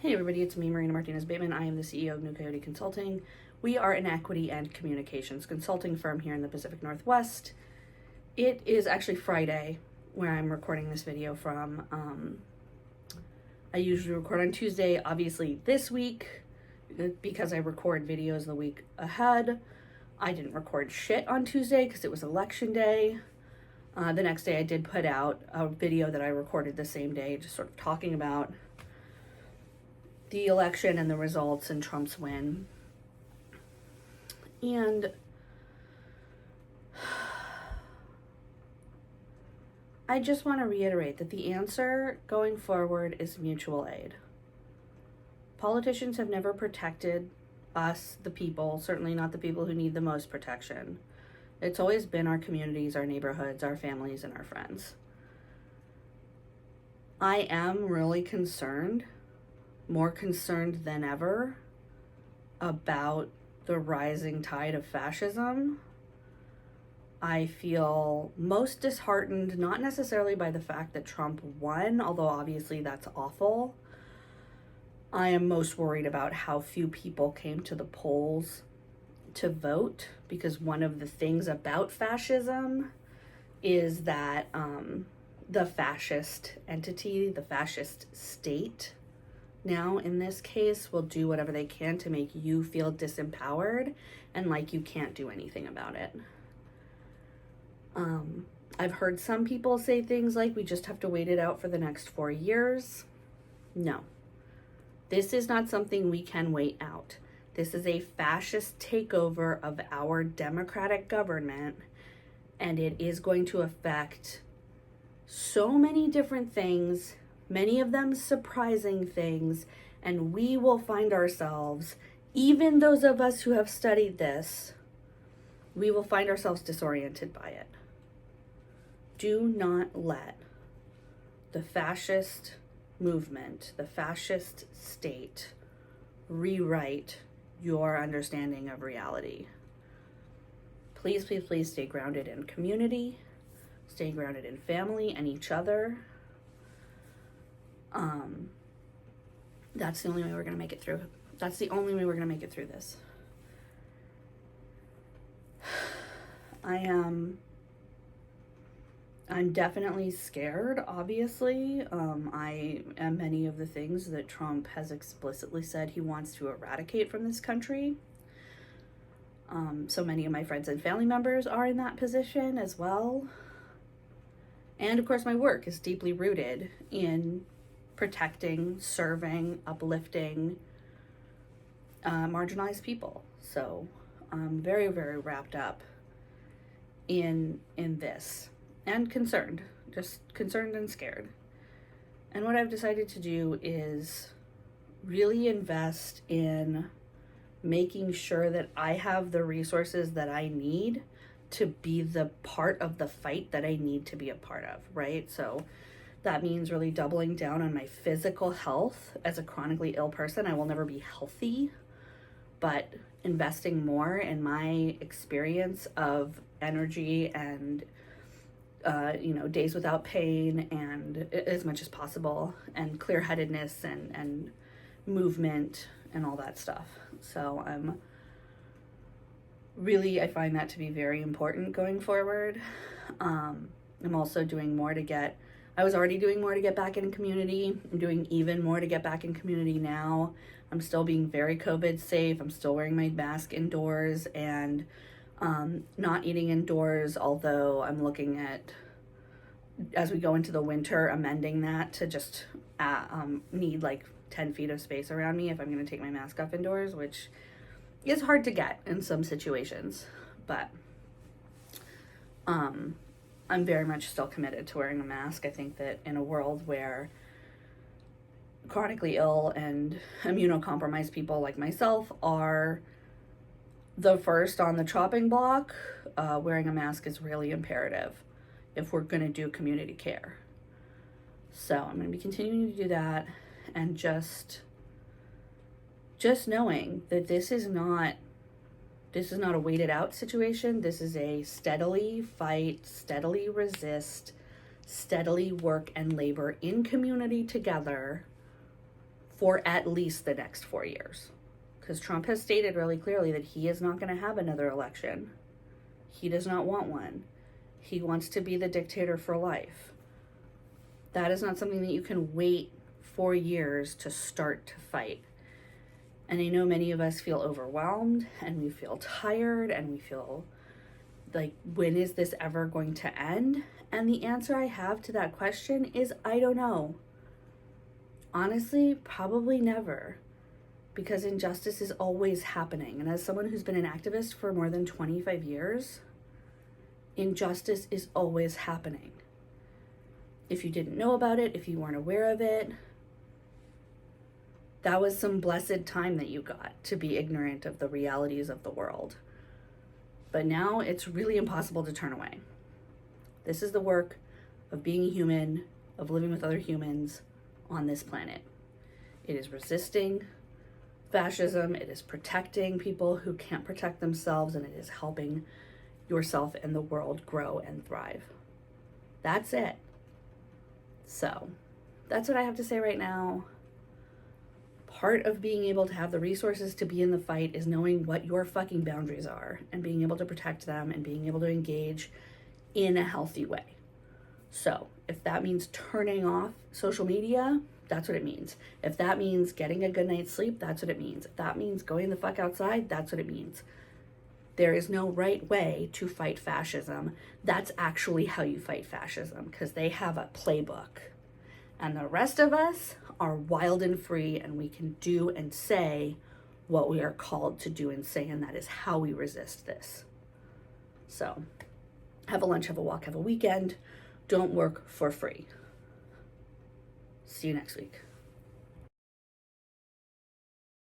Hey everybody, it's me, Martinez-Bateman. I am the CEO of New Coyote Consulting. We are an equity and communications consulting firm here in the Pacific Northwest. It is actually Friday where I'm recording this video from. I usually record on Tuesday. Obviously this week, because I record videos the week ahead, I didn't record shit on Tuesday because it was election day. The next day I did put out a video that I recorded the same day, just sort of talking about the election and the results and Trump's win. And I just want to reiterate that the answer going forward is mutual aid. Politicians have never protected us, the people, certainly not the people who need the most protection. It's always been our communities, our neighborhoods, our families, and our friends. I am really concerned, more concerned than ever, about the rising tide of fascism. I feel most disheartened, not necessarily by the fact that Trump won, although obviously that's awful. I am most worried about how few people came to the polls to vote, because one of the things about fascism is that the fascist entity, the fascist state, now in this case, will do whatever they can to make you feel disempowered and like you can't do anything about it. I've heard some people say things like, we just have to wait it out for the next 4 years. No, this is not something we can wait out. This is a fascist takeover of our democratic government, and it is going to affect so many different things, many of them surprising things, and we will find ourselves, even those of us who have studied this, we will find ourselves disoriented by it. Do not let the fascist movement, the fascist state, rewrite your understanding of reality. Please, please, please stay grounded in community, stay grounded in family and each other. That's the only way we're going to make it through. That's the only way we're going to make it through this. I'm definitely scared, obviously. I am many of the things that Trump has explicitly said he wants to eradicate from this country. So many of my friends and family members are in that position as well. And of course, my work is deeply rooted in protecting, serving, uplifting marginalized people. So I'm very, very wrapped up in this, and concerned, just concerned and scared. And what I've decided to do is really invest in making sure that I have the resources that I need to be the part of the fight that I need to be a part of, right? So that means really doubling down on my physical health. As a chronically ill person, I will never be healthy, but investing more in my experience of energy and days without pain, and as much as possible, and clear-headedness and movement and all that stuff. So I find that to be very important going forward. I'm also doing more I was already doing more to get back in community. I'm doing even more to get back in community now. I'm still being very COVID safe. I'm still wearing my mask indoors and not eating indoors, although I'm looking at, as we go into the winter, amending that to just need like 10 feet of space around me if I'm going to take my mask off indoors, which is hard to get in some situations. But I'm very much still committed to wearing a mask. I think that in a world where chronically ill and immunocompromised people like myself are the first on the chopping block, wearing a mask is really imperative if we're going to do community care. So I'm going to be continuing to do that, and just knowing that this is not a waited out situation. This is a steadily fight, steadily resist, steadily work and labor in community together for at least the next 4 years. Because Trump has stated really clearly that he is not going to have another election. He does not want one. He wants to be the dictator for life. That is not something that you can wait 4 years to start to fight. And I know many of us feel overwhelmed, and we feel tired, and we feel like, when is this ever going to end? And the answer I have to that question is, I don't know. Honestly, probably never. Because injustice is always happening. And as someone who's been an activist for more than 25 years, injustice is always happening. If you didn't know about it, if you weren't aware of it, that was some blessed time that you got to be ignorant of the realities of the world. But now it's really impossible to turn away. This is the work of being a human, of living with other humans on this planet. It is resisting fascism, it is protecting people who can't protect themselves, and it is helping yourself and the world grow and thrive. That's it. So, that's what I have to say right now. Part of being able to have the resources to be in the fight is knowing what your fucking boundaries are and being able to protect them and being able to engage in a healthy way. So, if that means turning off social media, that's what it means. If that means getting a good night's sleep, that's what it means. If that means going the fuck outside, that's what it means. There is no right way to fight fascism. That's actually how you fight fascism, because they have a playbook. And the rest of us are wild and free, and we can do and say what we are called to do and say, and that is how we resist this. So, have a lunch, have a walk, have a weekend. Don't work for free. See you next week.